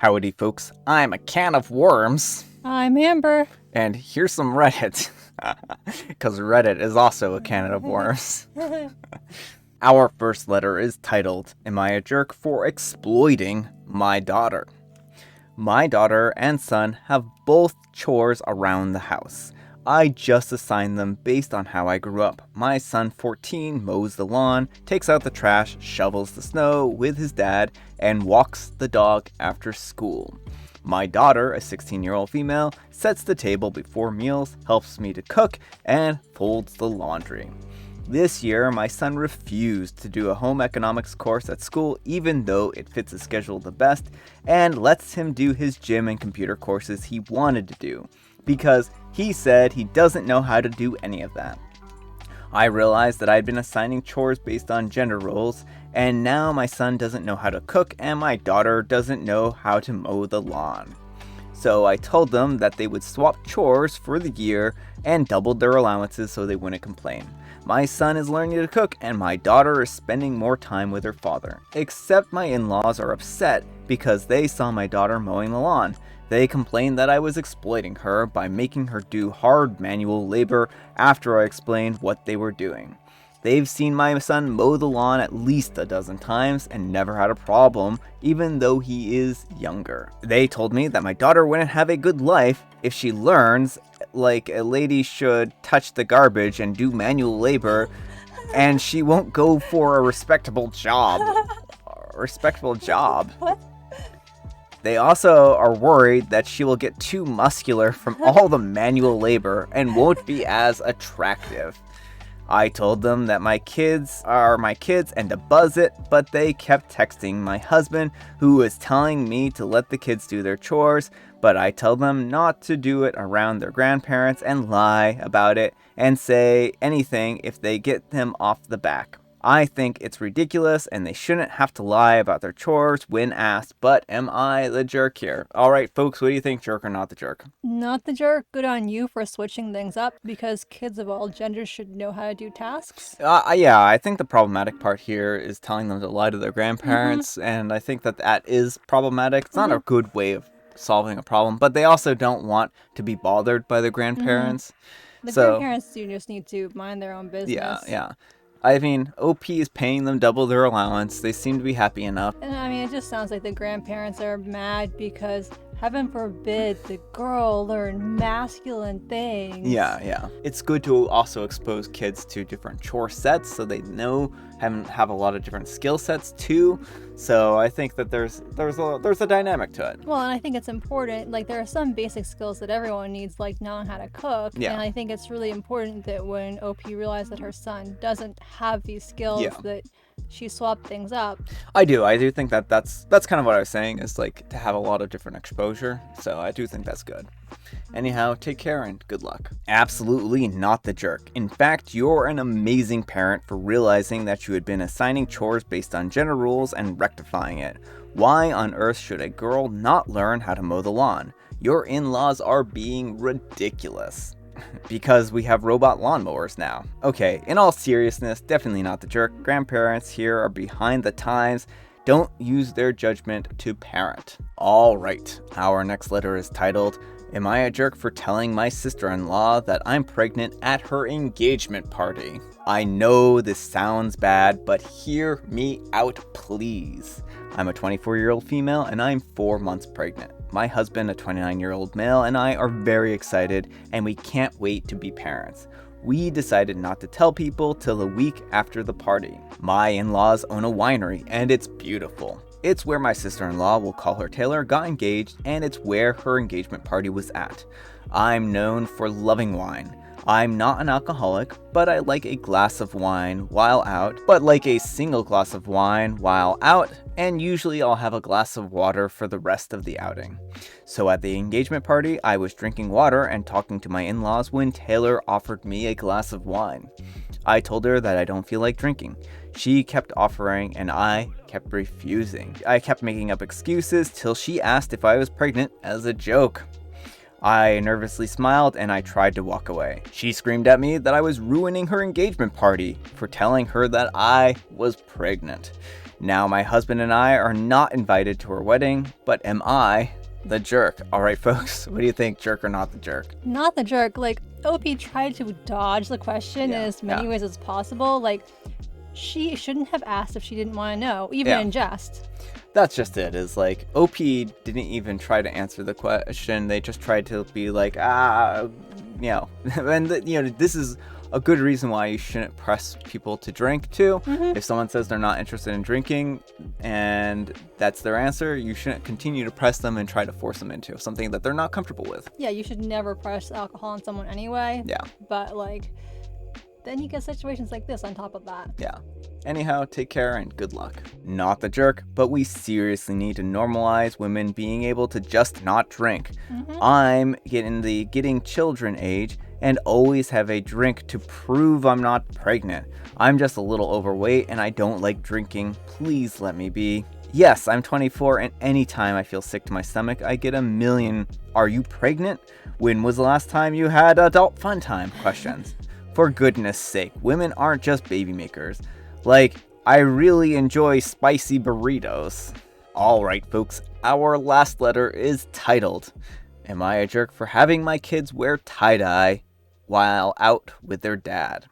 Howdy folks, I'm a can of worms, I'm Amber. and here's some Reddit, because Reddit is also a can of worms. Our first letter is titled, Am I a Jerk for Exploiting My Daughter? My daughter and son have both chores around the house. I just assign them based on how I grew up. My son, 14, mows the lawn, takes out the trash, shovels the snow with his dad, and walks the dog after school. My daughter, a 16-year-old female, sets the table before meals, helps me to cook, and folds the laundry. This year, my son refused to do a home economics course at school even though it fits his schedule the best and lets him do his gym and computer courses he wanted to do because he said he doesn't know how to do any of that. I realized that I'd been assigning chores based on gender roles, and now my son doesn't know how to cook and my daughter doesn't know how to mow the lawn. So I told them that they would swap chores for the year and doubled their allowances so they wouldn't complain. My son is learning to cook and my daughter is spending more time with her father. Except my in-laws are upset because they saw my daughter mowing the lawn. They complained that I was exploiting her by making her do hard manual labor after I explained what they were doing. They've seen my son mow the lawn at least a dozen times and never had a problem, even though he is younger. They told me that my daughter wouldn't have a good life if she learns like a lady should touch the garbage and do manual labor, and she won't go for a respectable job. What? They also are worried that she will get too muscular from all the manual labor and won't be as attractive. I told them that my kids are my kids and to buzz it, but they kept texting my husband, who was telling me to let the kids do their chores, but I tell them not to do it around their grandparents and lie about it and say anything if they get them off the back. I think it's ridiculous and they shouldn't have to lie about their chores when asked, but am I the jerk here? Alright folks, what do you think, jerk or not the jerk? Not the jerk. Good on you for switching things up because kids of all genders should know how to do tasks. Yeah, I think the problematic part here is telling them to lie to their grandparents, and I think that is problematic. It's not a good way of solving a problem, but they also don't want to be bothered by the grandparents. The grandparents do just need to mind their own business. Yeah. I mean, OP is paying them double their allowance. They seem to be happy enough. And I mean, it just sounds like the grandparents are mad because, heaven forbid, the girl learn masculine things. Yeah. It's good to also expose kids to different chore sets so they know have a lot of different skill sets too. So I think that there's a dynamic to it. Well, and I think it's important. Like, there are some basic skills that everyone needs, like knowing how to cook. Yeah. And I think it's really important that when OP realized that her son doesn't have these skills, that she swapped things up. I do think that that's kind of what I was saying, is like to have a lot of different exposure. So I do think that's good. Anyhow, take care and good luck. Absolutely not the jerk. In fact, you're an amazing parent for realizing that you had been assigning chores based on gender rules and rectifying it. Why on earth should a girl not learn how to mow the lawn? Your in-laws are being ridiculous. Because we have robot lawnmowers now. Okay, in all seriousness, definitely not the jerk. Grandparents here are behind the times. Don't use their judgment to parent. Alright, our next letter is titled, Am I a jerk for telling my sister-in-law that I'm pregnant at her engagement party? I know this sounds bad, but hear me out, please. I'm a 24-year-old female and I'm 4 months pregnant. My husband, a 29-year-old male, and I are very excited and we can't wait to be parents. We decided not to tell people till a week after the party. My in-laws own a winery and it's beautiful. It's where my sister-in-law, we'll call her Taylor, got engaged, and it's where her engagement party was at. I'm known for loving wine. I'm not an alcoholic, but I like a glass of wine while out, but like a single glass of wine while out, and usually I'll have a glass of water for the rest of the outing. So at the engagement party, I was drinking water and talking to my in-laws when Taylor offered me a glass of wine. I told her that I don't feel like drinking. She kept offering and I kept refusing. I kept making up excuses till she asked if I was pregnant as a joke. I nervously smiled and I tried to walk away. She screamed at me that I was ruining her engagement party for telling her that I was pregnant. Now my husband and I are not invited to her wedding, but am I the jerk? All right, folks, what do you think, jerk or not the jerk? Not the jerk. Like, OP tried to dodge the question in as many ways as possible. Like, she shouldn't have asked if she didn't want to know, even in jest. That's just it, is like, OP didn't even try to answer the question. They just tried to be like, and this is a good reason why you shouldn't press people to drink too. If someone says they're not interested in drinking and that's their answer, you shouldn't continue to press them and try to force them into something that they're not comfortable with. Yeah, you should never press alcohol on someone anyway. Yeah. But like, then you get situations like this on top of that. Yeah. Anyhow, take care and good luck. Not the jerk, but we seriously need to normalize women being able to just not drink. I'm getting the getting children age and always have a drink to prove I'm not pregnant. I'm just a little overweight and I don't like drinking. Please let me be. Yes, I'm 24 and anytime I feel sick to my stomach, I get a million "Are you pregnant? When was the last time you had adult fun time?" questions. For goodness sake, women aren't just baby makers. Like, I really enjoy spicy burritos. Alright folks, our last letter is titled, "Am I a jerk for having my kids wear tie-dye while out with their dad?"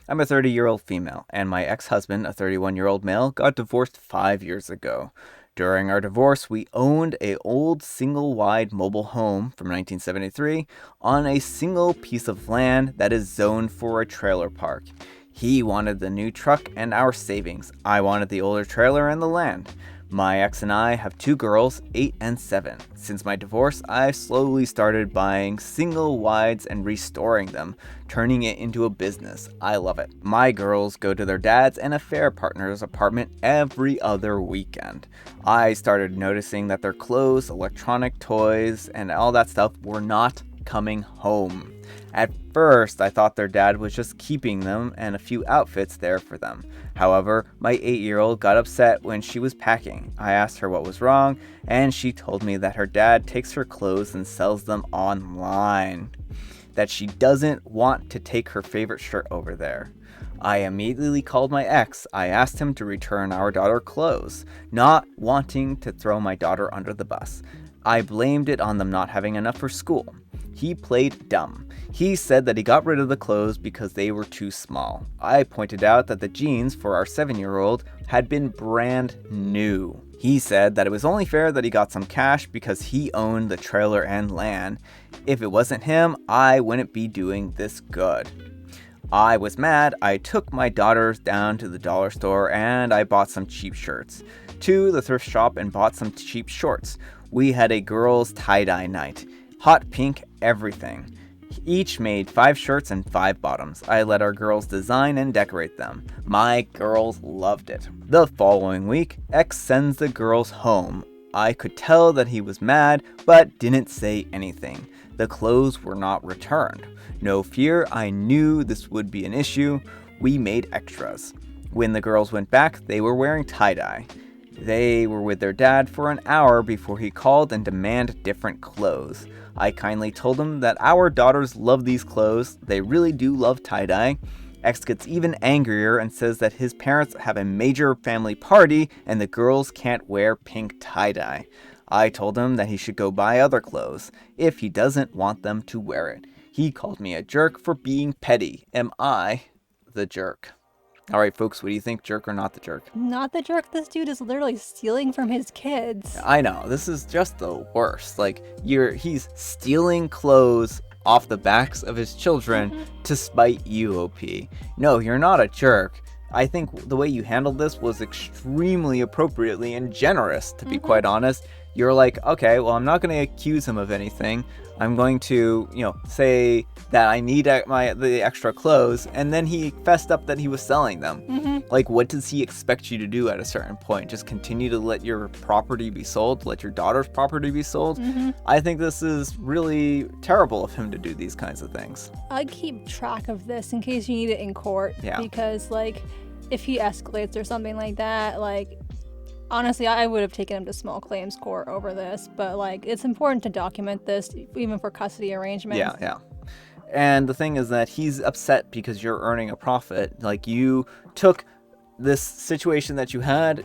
I'm a 30-year-old female, and my ex-husband, a 31-year-old male, got divorced 5 years ago. During our divorce, we owned an old single-wide mobile home from 1973 on a single piece of land that is zoned for a trailer park. He wanted the new truck and our savings. I wanted the older trailer and the land. My ex and I have 2 girls, 8 and 7. Since my divorce, I slowly started buying single wides and restoring them, turning it into a business. I love it. My girls go to their dad's and affair partner's apartment every other weekend. I started noticing that their clothes, electronic toys, and all that stuff were not coming home. At first, I thought their dad was just keeping them and a few outfits there for them. However, my 8-year-old got upset when she was packing. I asked her what was wrong, and she told me that her dad takes her clothes and sells them online. That she doesn't want to take her favorite shirt over there. I immediately called my ex. I asked him to return our daughter clothes, not wanting to throw my daughter under the bus. I blamed it on them not having enough for school. He played dumb. He said that he got rid of the clothes because they were too small. I pointed out that the jeans for our 7-year-old had been brand new. He said that it was only fair that he got some cash because he owned the trailer and land. If it wasn't him, I wouldn't be doing this good. I was mad. I took my daughters down to the dollar store and I bought some cheap shirts. To the thrift shop and bought some cheap shorts. We had a girls' tie-dye night. Hot pink everything. Each made 5 shirts and 5 bottoms. I let our girls design and decorate them. My girls loved it. The following week, X sends the girls home. I could tell that he was mad, but didn't say anything. The clothes were not returned. No fear, I knew this would be an issue. We made extras. When the girls went back, they were wearing tie-dye. They were with their dad for an hour before he called and demanded different clothes. I kindly told him that our daughters love these clothes. They really do love tie-dye. X gets even angrier and says that his parents have a major family party and the girls can't wear pink tie-dye. I told him that he should go buy other clothes if he doesn't want them to wear it. He called me a jerk for being petty. Am I the jerk? All right, folks, what do you think, jerk or not the jerk? Not the jerk. This dude is literally stealing from his kids. I know, this is just the worst. Like, he's stealing clothes off the backs of his children to spite you, OP. No, you're not a jerk. I think the way you handled this was extremely appropriately and generous, to be quite honest. You're like, okay, well, I'm not going to accuse him of anything. I'm going to, say that I need the extra clothes. And then he fessed up that he was selling them. Like, what does he expect you to do at a certain point? Just continue to let your property be sold? Let your daughter's property be sold? I think this is really terrible of him to do these kinds of things. I keep track of this in case you need it in court. Yeah. Because, if he escalates or something like that, honestly, I would have taken him to small claims court over this, but it's important to document this even for custody arrangements. Yeah. And the thing is that he's upset because you're earning a profit. Like, you took this situation that you had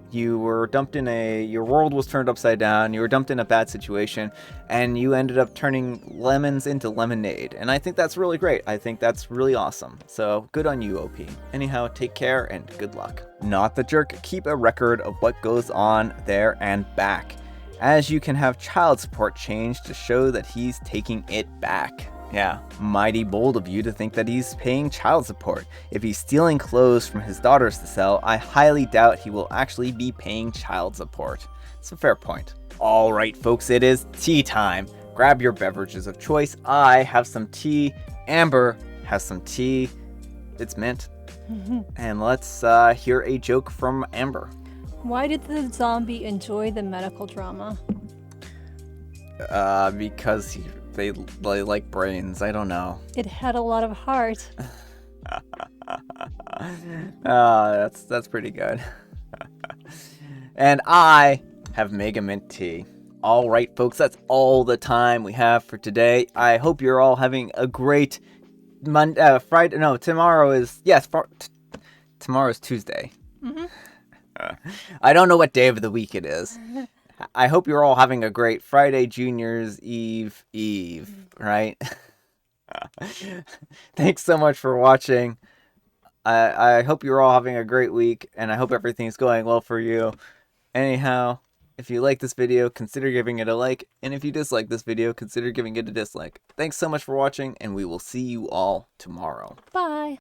You were dumped in your world was turned upside down, you were dumped in a bad situation, and you ended up turning lemons into lemonade. And I think that's really great. I think that's really awesome. So good on you, OP. Anyhow, take care and good luck. Not the Jerk, keep a record of what goes on there and back, as you can have child support change to show that he's taking it back. Yeah, mighty bold of you to think that he's paying child support. If he's stealing clothes from his daughters to sell, I highly doubt he will actually be paying child support. It's a fair point. Alright folks, it is tea time. Grab your beverages of choice. I have some tea. Amber has some tea. It's mint. And let's hear a joke from Amber. Why did the zombie enjoy the medical drama? Because they like brains. I don't know. It had a lot of heart. That's pretty good. And I have Mega Mint tea. All right, folks, that's all the time we have for today. I hope you're all having a great Friday. No, tomorrow is tomorrow's Tuesday. I don't know what day of the week it is. I hope you're all having a great Friday, Junior's Eve, right? Thanks so much for watching. I hope you're all having a great week, and I hope everything's going well for you. Anyhow, if you like this video, consider giving it a like, and if you dislike this video, consider giving it a dislike. Thanks so much for watching, and we will see you all tomorrow. Bye.